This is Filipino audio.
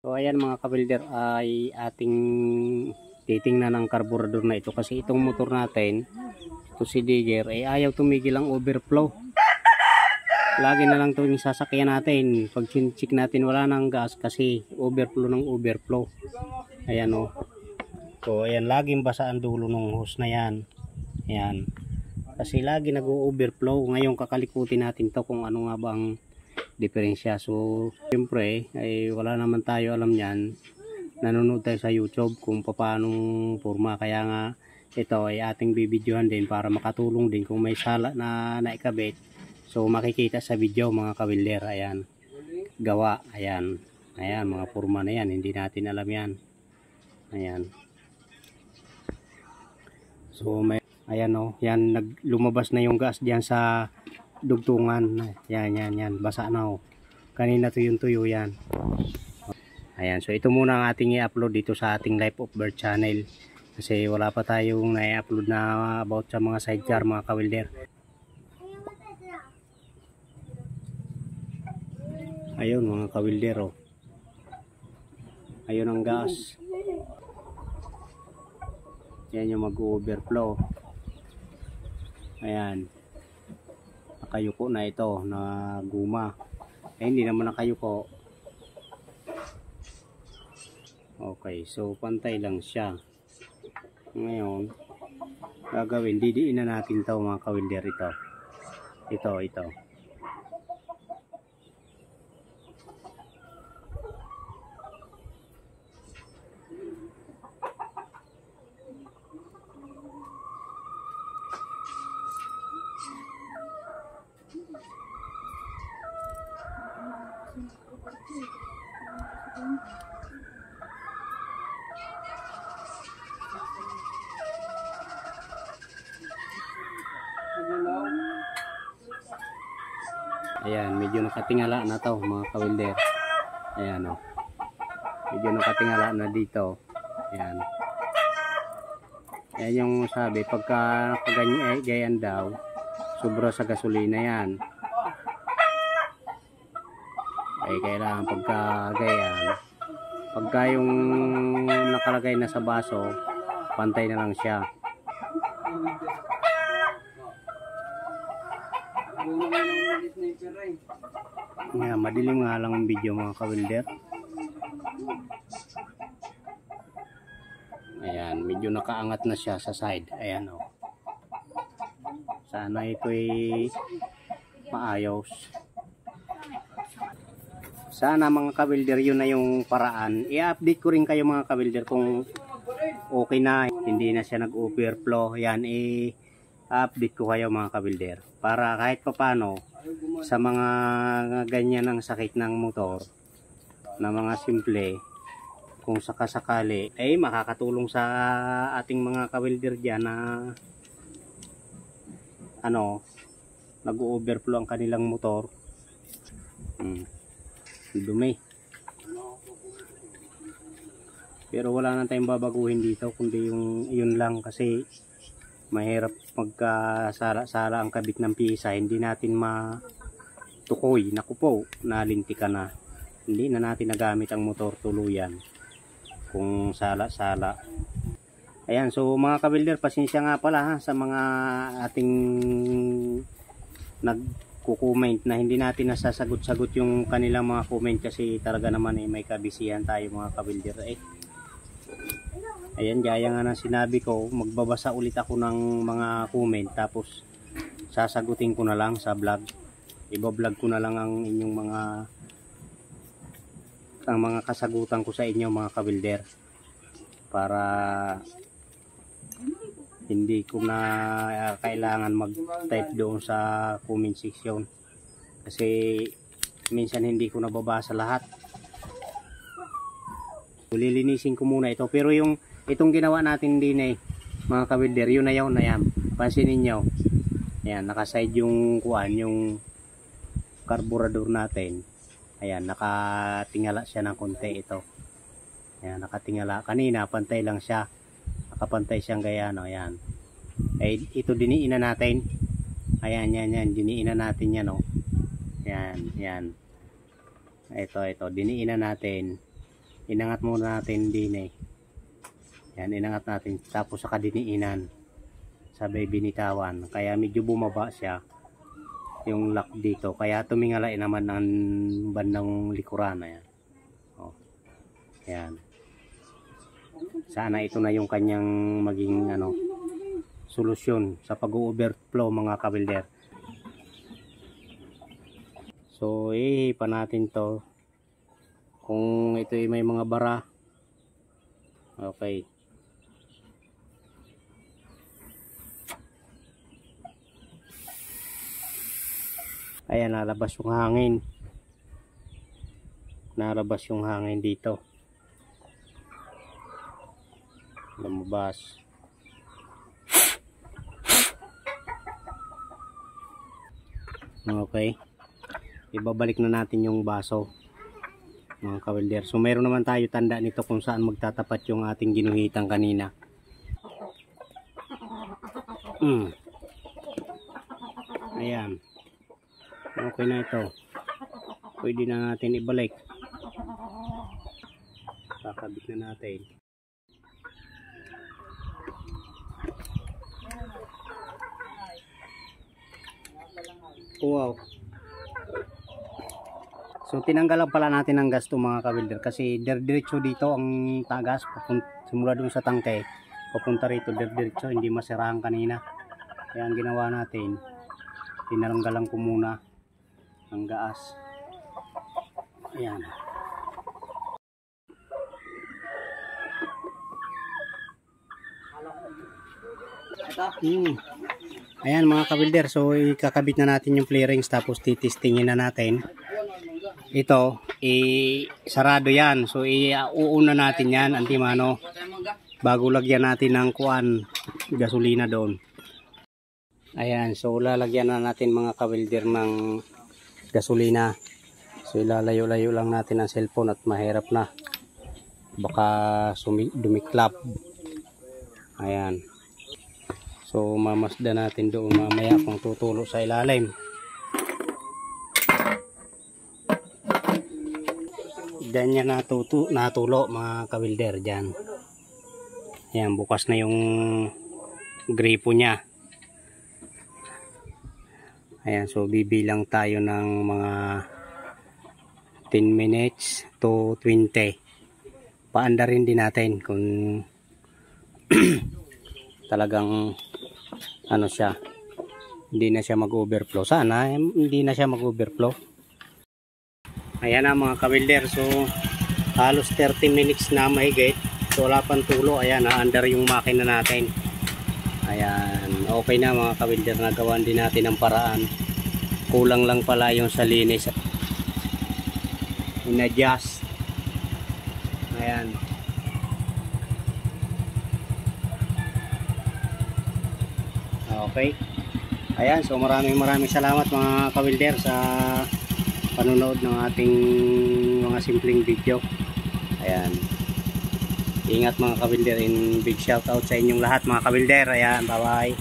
So ayan mga kabilder, ay ating titingnan ang carburetor na ito kasi itong motor natin, ito si Digger, ay ayaw tumigil ang overflow. Lagi na lang ito yung sasakyan natin. Pag check natin wala nang gas kasi overflow ng overflow. Ayan o. So ayan, laging basa ang dulo ng hose na yan. Ayan. Kasi lagi nag-overflow. Ngayon kakalikutin natin to kung ano nga ba ang diferensya. So siyempre ay wala naman tayo alam yan. Nanonood tayo sa YouTube kung paano forma. Kaya nga ito ay ating bibidyohan din para makatulong din kung may sala na naikabit. So makikita sa video mga kawilder. Ayan. Gawa. Ayan. Ayan mga forma na yan. Hindi natin alam yan. Ayan. So may ayan o. Yan lumabas na yung gas diyan sa dugtungan. Yan. Basa na o. Kanina tuyong-tuyo yan. Ayan. So ito muna ang ating i-upload dito sa ating Life of Bird channel. Kasi wala pa tayong na-upload na about sa mga sidecar mga kawilder. Ayun mga kawilder oh. Ayun ang gas. Yan yung mag-overflow. Ayan. Nakayuko na ito na guma. Hindi naman nakayuko. Okay, so pantay lang siya. Ngayon, gagawin, didiin na natin ito mga kawilder ito. Ito. Ayan, medyo nakatingala na to mga kawilder. Ayan o. Medyo nakatingala na dito. Ayan. Ayan yung sabi, pagka nakaganyan daw, sobra sa gasolina yan. Ay kailangan pagka gayan, pagka yung nakalagay na sa baso, pantay na lang siya. Ngayon, madilim nga lang ang video mga kawilder. Ayan, medyo nakaangat na siya sa side. Ayan o. Sana ito'y maayos. Sana mga kawilder, yun na yung paraan. I-update ko rin kayo mga kawilder kung okay na, hindi na siya nag-overflow. Yan, i-update ko kayo mga kawilder. Para kahit papano, sa mga ganyan ang sakit ng motor, na mga simple, kung sakasakali, ay makakatulong sa ating mga kawilder dyan na nag-overflow ang kanilang motor. Dumi. Pero wala na tayong babaguhin dito kundi yun lang kasi mahirap magkasala-sala ang kabit ng pisa. Hindi natin matukoy. Naku po, nalinti ka na. Hindi na natin nagamit ang motor tuluyan kung sala-sala. Ayan, so mga kawilder, pasensya nga pala ha, sa mga ating nagko-comment na hindi natin nasasagot-sagot yung kanilang mga comment kasi talaga naman may kabisihan tayo mga kawilder. Ayan, gaya nga ng sinabi ko, magbabasa ulit ako ng mga comment tapos sasagutin ko na lang sa vlog. Iba-vlog ko na lang ang inyong mga kasagutan ko sa inyo mga kawilder. Para hindi ko na kailangan mag-type doon sa comment section. Kasi minsan hindi ko nababasa lahat. Lilinisin ko muna ito. Pero itong ginawa natin din mga kawilder, yun na yan. Pansinin nyo. Ayan, nakaside yung yung carburetor natin. Ayan, nakatingala siya ng konti ito. Ayan, nakatingala. Kanina, pantay lang siya. Nakapantay siyang gayano. Ayan. Ito diniin na natin. Ayan, yan. Diniin na natin yan, o. Ayan. Ito. Diniin na natin. Inangat muna natin din eh. Yan, inangat natin. Tapos sa kadiniinan. Sabay binitawan. Kaya medyo bumaba siya. Yung lock dito. Kaya tumingalay naman ang bandang likuran. Ayan. O. Yan. Sana ito na yung kanyang maging solusyon sa pag-overflow mga kabilder. So ihipa natin to kung ito ay may mga bara. Okay. Ayan, nalabas yung hangin. Nalabas yung hangin dito. Lumabas. Okay. Ibabalik na natin yung baso mga kawilder. So mayroon naman tayo tanda nito kung saan magtatapat yung ating ginuhitan kanina. Ayan. Okay na ito. Pwede na natin ibalik. Kakabit na natin. Wow. So tinanggalan pala natin ang gas to mga kawilder kasi diretso dito ang tagas simula dun sa tangke papunta rito diretso, hindi masirahan kanina. Kaya ang ginawa natin, tinanggalan ko muna ang gas. Ayan. Ayan mga kabilder, so ikakabit na natin yung flarings tapos titistingin na natin. Ito, sarado yan. So iuuna natin yan, antimano, bago lagyan natin ng gasolina doon. Ayan, so lalagyan na natin mga kabilder ng gasolina. So ilalayo-layo lang natin ang cellphone at mahirap na. Baka dumiklap. Ayan. So mamasda natin doon mamaya pang tutulo sa ilalim. Diyan niya natulo mga kabilder dyan. Ayan, bukas na yung gripo niya. Ayan, so bibilang tayo ng mga 10 minutes to 20. Paanda rin din natin kung talagang siya, hindi na siya mag-overflow. Sana hindi na siya mag-overflow. Ayan na mga kabilder, so halos 30 minutes na mahigit. So wala pang tulo. Ayan, na-under yung makina natin. Ayan, okay na mga kabilder, nagawan din natin ang paraan. Kulang lang pala yung sa linis. In-adjust. Ayan. Okay. Ayan, so maraming salamat mga kabilder sa panonood ng ating mga simpleng video. Ayan. Ingat mga kabilder, and big shout out sa inyong lahat mga kabilder. Ayan, bye bye.